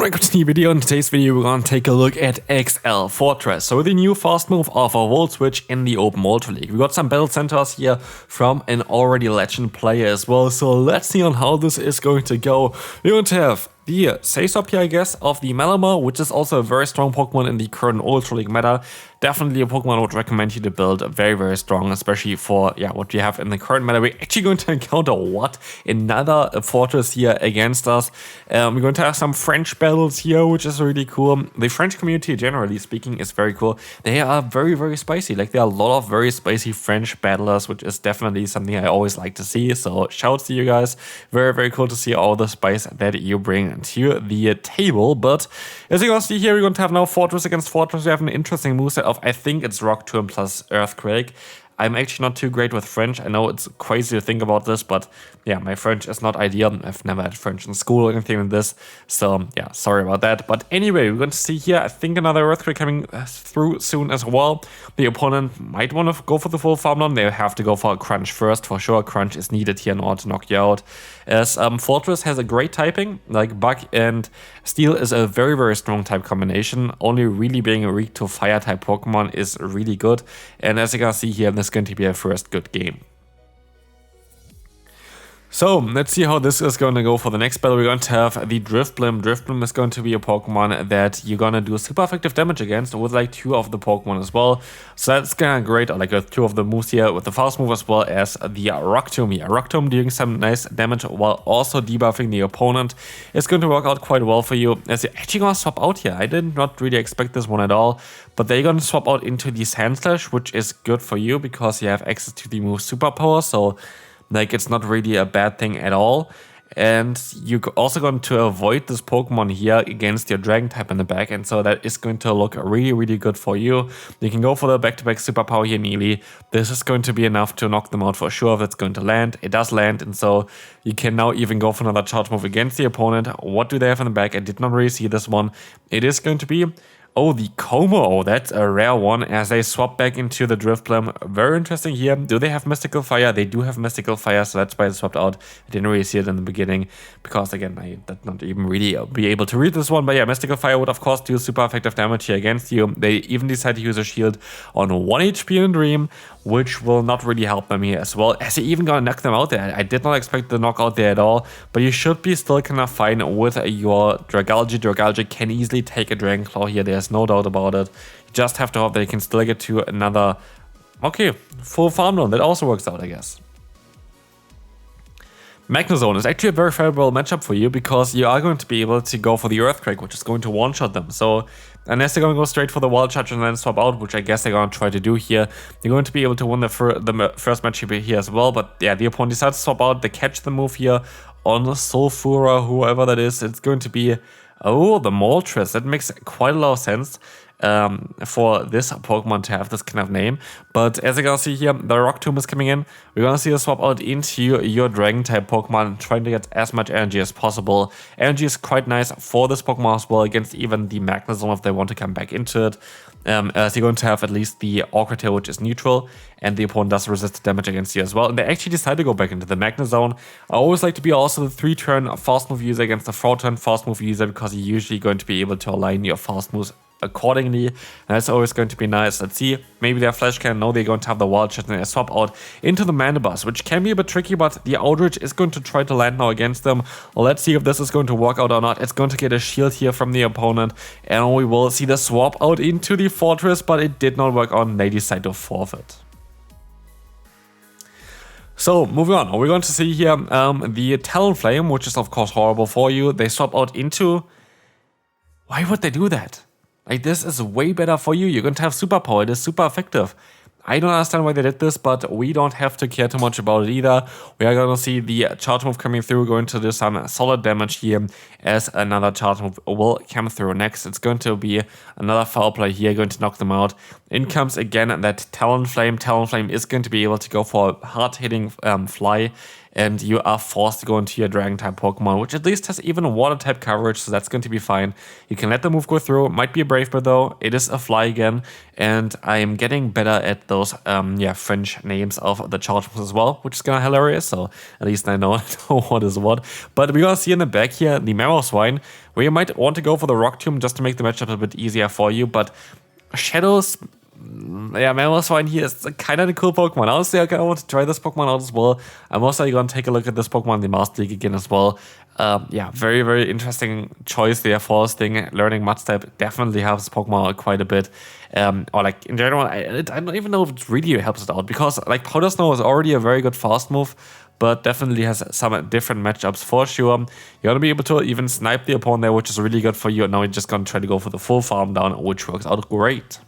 Welcome to the video. In today's video we're going to take a look at Xl Forretress. So the new fast move of a Volt Switch in the Open Ultra League. We got some battle centers here from an already legend player as well. So let's see on how this is going to go. We're going to have the Say-Stop here, I guess, of the Malamar, which is also a very strong Pokemon in the current Ultra League meta. Definitely a Pokemon I would recommend you to build very, very strong, especially for what you have in the current meta. We're actually going to encounter another Fortress here against us. We're going to have some French battles here, which is really cool. The French community, generally speaking, is very cool. They are very, very spicy. Like, there are a lot of very spicy French battlers, which is definitely something I always like to see. So shouts to you guys. Very, very cool to see all the spice that you bring to the table. But as you can see here, we're going to have now Fortress against Fortress. We have an interesting moveset of, I think it's Rock Tomb plus Earthquake. I'm actually not too great with French. I know it's crazy to think about this, but yeah, my French is not ideal. I've never had French in school or anything like this. So yeah, sorry about that. But anyway, we're going to see here, I think another Earthquake coming through soon as well. The opponent might want to go for the full farm down. They have to go for a Crunch first. For sure, Crunch is needed here in order to knock you out. As Fortress has a great typing, like Bug and Steel is a very, very strong type combination. Only really being weak to Fire type Pokemon is really good. And as you can see here, this is going to be a first good game. So let's see how this is going to go for the next battle. We're going to have the Drifblim. Drifblim is going to be a Pokemon that you're going to do super effective damage against with like 2 of the Pokemon as well. So that's kind of great, like 2 of the moves here with the fast move as well as the Rock Tomb here. Rock Tomb doing some nice damage while also debuffing the opponent. It's going to work out quite well for you as you're actually going to swap out here. I did not really expect this one at all, but they're going to swap out into the Sand Slash, which is good for you because you have access to the move Superpower. So like, it's not really a bad thing at all. And you're also going to avoid this Pokemon here against your Dragon type in the back. And so that is going to look really, really good for you. You can go for the back-to-back Superpower here nearly. This is going to be enough to knock them out for sure if it's going to land. It does land. And so you can now even go for another charge move against the opponent. What do they have in the back? I did not really see this one. It is going to be... oh, the Como, that's a rare one as they swap back into the Drifblim. Very interesting here. Do they have Mystical Fire? They do have Mystical Fire, so that's why they swapped out. I didn't really see it in the beginning because, again, I did not even really be able to read this one. But yeah, Mystical Fire would, of course, do super effective damage here against you. They even decide to use a shield on 1 HP in Dream, which will not really help them here as well, as you even gonna knock them out there. I did not expect the knockout there at all, but you should be still kind of fine with your Dragalge. Dragalge can easily take a Dragon Claw here, there's no doubt about it. You just have to hope that you can still get to another, okay, full farm run. That also works out, I guess. Magnezone is actually a very favorable matchup for you because you are going to be able to go for the Earthquake, which is going to one-shot them. So unless they're going to go straight for the Wild Charge and then swap out, which I guess they're going to try to do here, you're going to be able to win the first matchup here as well. But yeah, the opponent decides to swap out. They catch the move here on Sulfura, whoever that is. It's going to be, oh, the Moltres. That makes quite a lot of sense. For this Pokemon to have this kind of name. But as you can see here, the Rock Tomb is coming in. We're gonna see a swap out into your Dragon type Pokemon, trying to get as much energy as possible. Energy is quite nice for this Pokemon as well, against even the Magnezone if they want to come back into it. As you're going to have at least the Awkward Tail, which is neutral, and the opponent does resist damage against you as well. And they actually decide to go back into the Magnezone. I always like to be also the 3-turn fast move user against the 4-turn fast move user, because you're usually going to be able to align your fast moves accordingly, and that's always going to be nice. Let's see, maybe their Flash Cannon, no, they're going to have the Wild Shot and they swap out into the Mandibuzz, which can be a bit tricky, but the Outrage is going to try to land now against them. Let's see if this is going to work out or not. It's going to get a shield here from the opponent, and we will see the swap out into the Fortress, but it did not work out and they decide to forfeit. So, moving on, we're going to see here the Talonflame, which is of course horrible for you. They swap out into... why would they do that? Like, this is way better for you. You're going to have Superpower. It is super effective. I don't understand why they did this, but we don't have to care too much about it either. We are going to see the charge move coming through, going to do some solid damage here as another charge move will come through next. It's going to be another foul play here, going to knock them out. In comes again that Talonflame. Talonflame is going to be able to go for a hard-hitting fly, and you are forced to go into your Dragon type Pokemon, which at least has even Water type coverage, so that's going to be fine. You can let the move go through. Might be a Brave Bird though. It is a Fly again, and I am getting better at those French names of the charge moves as well, which is kind of hilarious. So at least I know what is what. But we're gonna see in the back here the Marrowswine, where you might want to go for the Rock Tomb just to make the matchup a bit easier for you. But Shadows, yeah, Marrowswine here is kind of a cool Pokemon. Honestly, I kind of want to try this Pokemon out as well. I'm also going to take a look at this Pokemon in the Master League again as well. Yeah, very, very interesting choice there for this thing. Learning Mud type definitely helps Pokemon out quite a bit. Or like in general, I don't even know if it really helps it out, because like Powder Snow is already a very good fast move, but definitely has some different matchups for sure. You're going to be able to even snipe the opponent there, which is really good for you. And now you're just going to try to go for the full farm down, which works out great.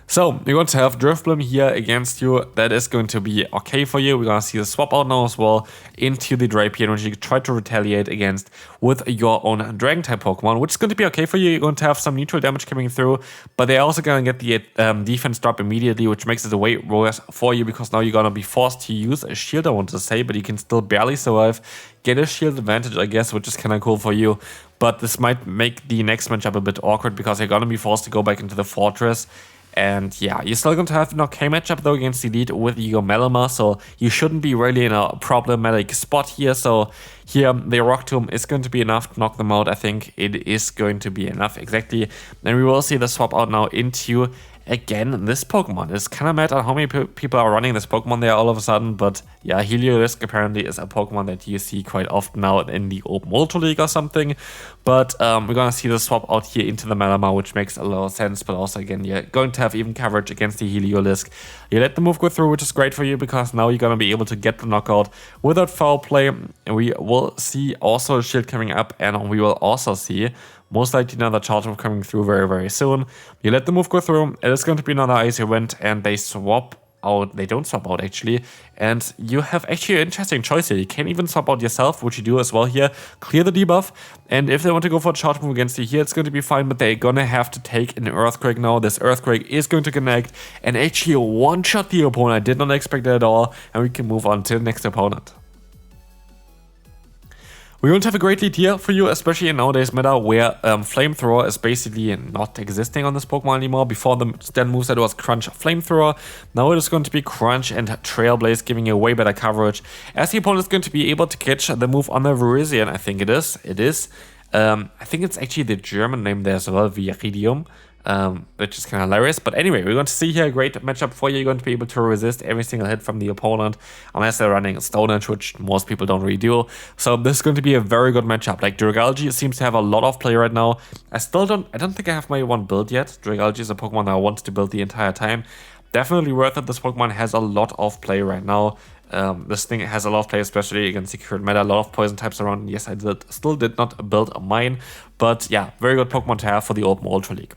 So you're going to have Drifblim here against you. That is going to be okay for you. We're going to see the swap out now as well into the Drapion, which you can try to retaliate against with your own Dragon type Pokemon, which is going to be okay for you. You're going to have some neutral damage coming through, but they're also going to get the defense drop immediately, which makes it way worse for you, because now you're going to be forced to use a shield, I want to say, but you can still barely survive. Get a shield advantage, I guess, which is kind of cool for you. But this might make the next matchup a bit awkward, because you're going to be forced to go back into the Fortress. And yeah, you're still going to have an okay matchup though against Elite with your Melima, so you shouldn't be really in a problematic spot here. So here, the Rock Tomb is going to be enough to knock them out. I think it is going to be enough, exactly. And we will see the swap out now into, again, this Pokemon. It's kind of mad at how many people are running this Pokemon there all of a sudden, but yeah, Heliolisk apparently is a Pokemon that you see quite often now in the Open Ultra League or something. But we're going to see the swap out here into the Melima, which makes a lot of sense, but also, again, you're going to have even coverage against the Heliolisk. You let the move go through, which is great for you, because now you're going to be able to get the knockout without foul play. And we will see also a shield coming up, and we will also see most likely another charge move coming through very, very soon. You let the move go through, it is going to be another icy wind, and they swap out. They don't swap out, actually. And you have actually an interesting choice here. You can even swap out yourself, which you do as well here. Clear the debuff, and if they want to go for a charge move against you here, it's going to be fine, but they're going to have to take an Earthquake now. This Earthquake is going to connect, and actually one-shot the opponent. I did not expect that at all, and we can move on to the next opponent. We won't have a great lead here for you, especially in nowadays meta, where Flamethrower is basically not existing on this Pokemon anymore. Before the stand moveset was Crunch, Flamethrower. Now it is going to be Crunch and Trailblaze, giving you way better coverage, as the opponent is going to be able to catch the move on the Virizion. I think it is. I think it's actually the German name there as well, Viridium. Which is kind of hilarious. But anyway, we're going to see here a great matchup for you. You're going to be able to resist every single hit from the opponent, unless they're running Stone Edge, which most people don't really do. So this is going to be a very good matchup. Like, Dragalge seems to have a lot of play right now. I don't think I have my one build yet. Dragalge is a Pokemon that I wanted to build the entire time. Definitely worth it. This Pokemon has a lot of play right now. This thing has a lot of play, especially against the current meta. A lot of poison types around. Yes, I still did not build mine, but yeah, very good Pokemon to have for the Open Ultra League.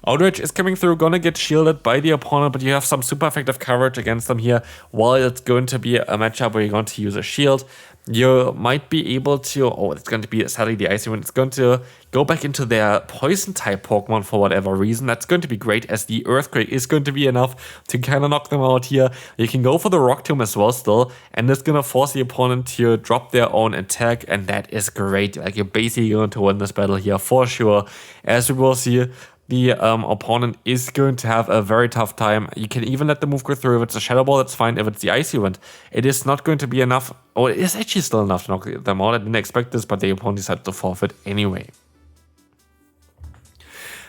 Outrage is coming through, gonna get shielded by the opponent, but you have some super effective coverage against them here. While it's going to be a matchup where you're going to use a shield, you might be able to, it's going to be sadly the Icy Wind, it's going to go back into their poison type Pokemon for whatever reason. That's going to be great, as the Earthquake is going to be enough to kind of knock them out here. You can go for the Rock Tomb as well still, and it's going to force the opponent to drop their own attack, and that is great. Like, you're basically going to win this battle here for sure. As we will see, the opponent is going to have a very tough time. You can even let the move go through. If it's a Shadow Ball, that's fine. If it's the Icy Wind, it is not going to be enough. It is actually still enough to knock them out. I didn't expect this, but the opponent decided to forfeit anyway.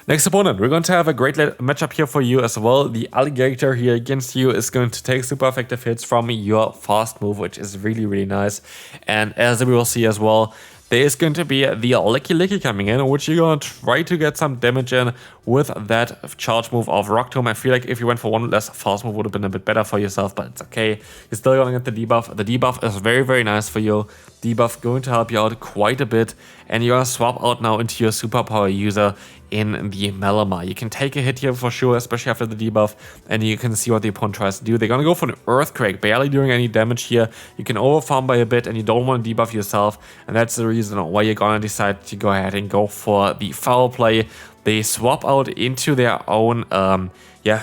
Next opponent, we're going to have a great matchup here for you as well. The Alligator here against you is going to take super effective hits from your fast move, which is really, really nice. And as we will see as well, there is going to be the Licky coming in, which you're going to try to get some damage in with that charge move of Rock Tomb. I feel like if you went for one less fast move, would have been a bit better for yourself, but it's okay. You're still going to get the debuff. The debuff is very, very nice for you. Debuff going to help you out quite a bit, and you're going to swap out now into your superpower user in the Melima. You can take a hit here for sure, especially after the debuff, and you can see what the opponent tries to do. They're going to go for an Earthquake, barely doing any damage here. You can overfarm by a bit, and you don't want to debuff yourself, and that's the reason why you're going to decide to go ahead and go for the foul play. they swap out into their own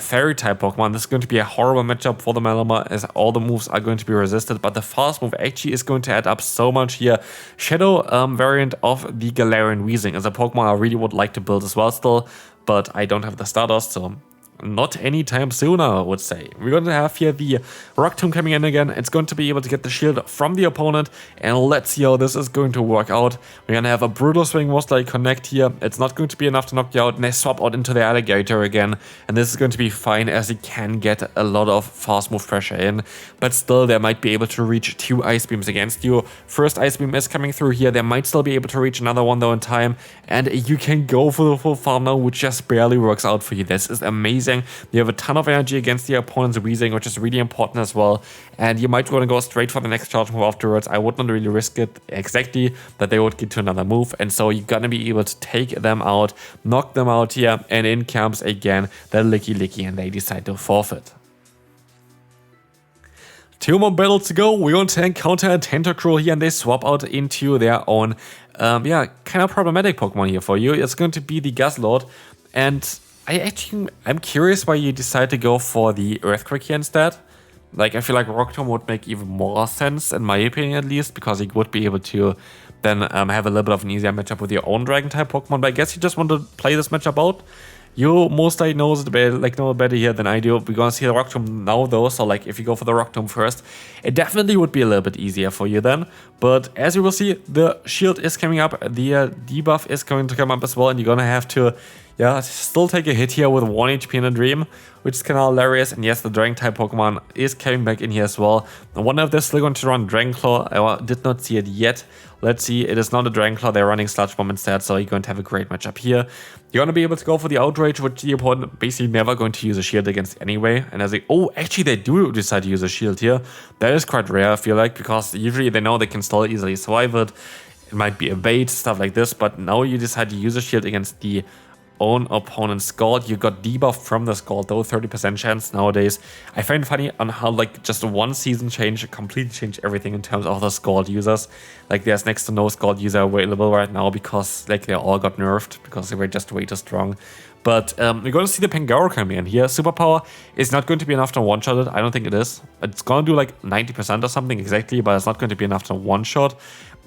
fairy type Pokemon. This is going to be a horrible matchup for the Malamar as all the moves are going to be resisted, but the fast move actually is going to add up so much here. Shadow variant of the Galarian Weezing is a Pokemon I really would like to build as well still, but I don't have the starters, so not anytime soon, I would say. We're going to have here the Rock Tomb coming in again. It's going to be able to get the shield from the opponent, and let's see how this is going to work out. We're going to have a Brutal Swing most likely connect here. It's not going to be enough to knock you out, and they swap out into the Alligator again, and this is going to be fine as he can get a lot of fast move pressure in, but still they might be able to reach 2 Ice Beams against you. First Ice Beam is coming through here. They might still be able to reach another one though in time, and you can go for the full farm now, which just barely works out for you. This is amazing. You have a ton of energy against the opponent's Weezing, which is really important as well. And you might want to go straight for the next charge move afterwards. I would not really risk it exactly that they would get to another move. And so you're going to be able to take them out, knock them out here. And in comes again the Licky, and they decide to forfeit. 2 more battles to go. We're going to encounter a Tentacruel here, and they swap out into their own, kind of problematic Pokemon here for you. It's going to be the Guzzlord, and I'm curious why you decide to go for the Earthquake here instead. Like, I feel like Rock Tomb would make even more sense, in my opinion at least, because you would be able to then have a little bit of an easier matchup with your own Dragon-type Pokemon. But I guess you just want to play this matchup out. You most likely know it better here than I do. We're gonna see the Rock Tomb now though, so like if you go for the Rock Tomb first, it definitely would be a little bit easier for you then. But as you will see, the shield is coming up, the debuff is going to come up as well, and you're gonna have to still take a hit here with 1 HP in a Dream, which is kind of hilarious. And yes, the Dragon type Pokemon is coming back in here as well. I wonder if they're still going to run Dragon Claw. I did not see it yet. Let's see, it is not a Dragon Claw, they're running Sludge Bomb instead, so you're going to have a great matchup here. You're going to be able to go for the Outrage, which the opponent basically never going to use a shield against anyway. And as actually they do decide to use a shield here. That is quite rare, I feel like, because usually they know they can still easily survive it. It might be a bait, stuff like this, but now you decide to use a shield against the own opponent's Scald. You got debuff from the Scald though, 30% chance nowadays. I find it funny on how like just one season change completely changed everything in terms of the Scald users. Like there's next to no Scald user available right now because like they all got nerfed because they were just way too strong. But we're going to see the Pangoro coming in here. Superpower is not going to be enough to one-shot it. I don't think it is. It's going to do like 90% or something exactly, but it's not going to be enough to one-shot.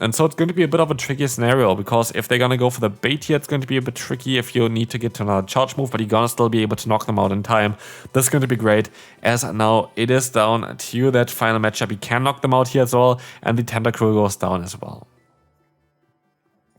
And so it's going to be a bit of a tricky scenario, because if they're going to go for the bait here, it's going to be a bit tricky if you need to get to another charge move, but you're going to still be able to knock them out in time. This is going to be great, as now it is down to that final matchup. You can knock them out here as well, and the Tentacruel goes down as well.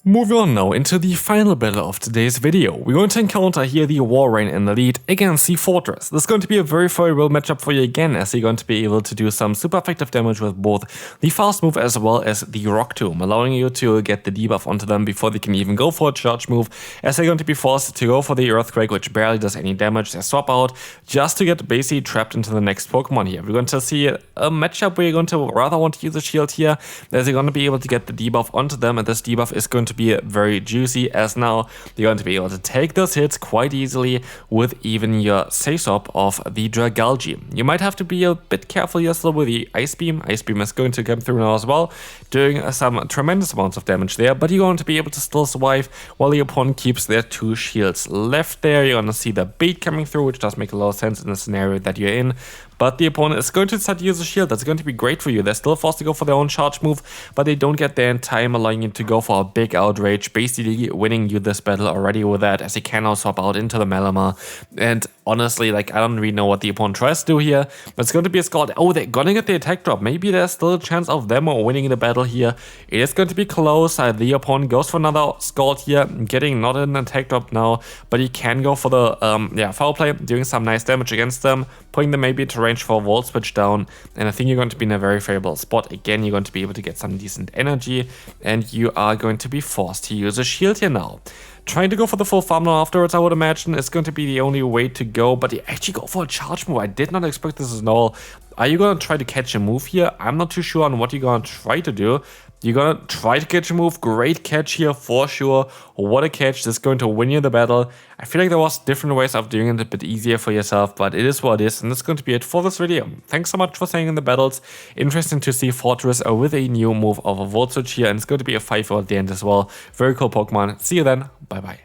Moving on now into the final battle of today's video. We're going to encounter here the Walrein in the lead against the Forretress. This is going to be a very favorable matchup for you again, as you're going to be able to do some super effective damage with both the fast move as well as the Rock Tomb, allowing you to get the debuff onto them before they can even go for a charge move, as they're going to be forced to go for the Earthquake, which barely does any damage. They swap out just to get basically trapped into the next Pokemon here. We're going to see a matchup where you're going to rather want to use a shield here, as you're going to be able to get the debuff onto them, and this debuff is going to be very juicy, as now you're going to be able to take those hits quite easily with even your Sasop of the Dragalge. You might have to be a bit careful here still with the Ice Beam. Ice Beam is going to come through now as well, doing some tremendous amounts of damage there, but you're going to be able to still survive while the opponent keeps their 2 shields left there. You're going to see the bait coming through, which does make a lot of sense in the scenario that you're in. But the opponent is going to start to use a shield. That's going to be great for you. They're still forced to go for their own charge move, but they don't get there in time, allowing you to go for a big Outrage, basically winning you this battle already with that, as he can now swap out into the Malamar. And honestly, like, I don't really know what the opponent tries to do here. It's going to be a Scald. Oh, they're going to get the attack drop. Maybe there's still a chance of them winning the battle here. It is going to be close. The opponent goes for another Scald here, getting not an attack drop now, but he can go for the foul play, doing some nice damage against them, putting them maybe to range for a Volt Switch down, and I think you're going to be in a very favorable spot. Again, you're going to be able to get some decent energy, and you are going to be forced to use a shield here now. Trying to go for the full farm now afterwards, I would imagine, is going to be the only way to go, but you actually go for a charge move. I did not expect this at all. Are you going to try to catch a move here? I'm not too sure on what you're going to try to do. You're going to try to catch a move. Great catch here for sure. What a catch. This is going to win you the battle. I feel like there was different ways of doing it a bit easier for yourself, but it is what it is, and that's going to be it for this video. Thanks so much for staying in the battles. Interesting to see Forretress with a new move of a Volt Switch here, and it's going to be a 5-0 at the end as well. Very cool Pokemon. See you then. Bye bye.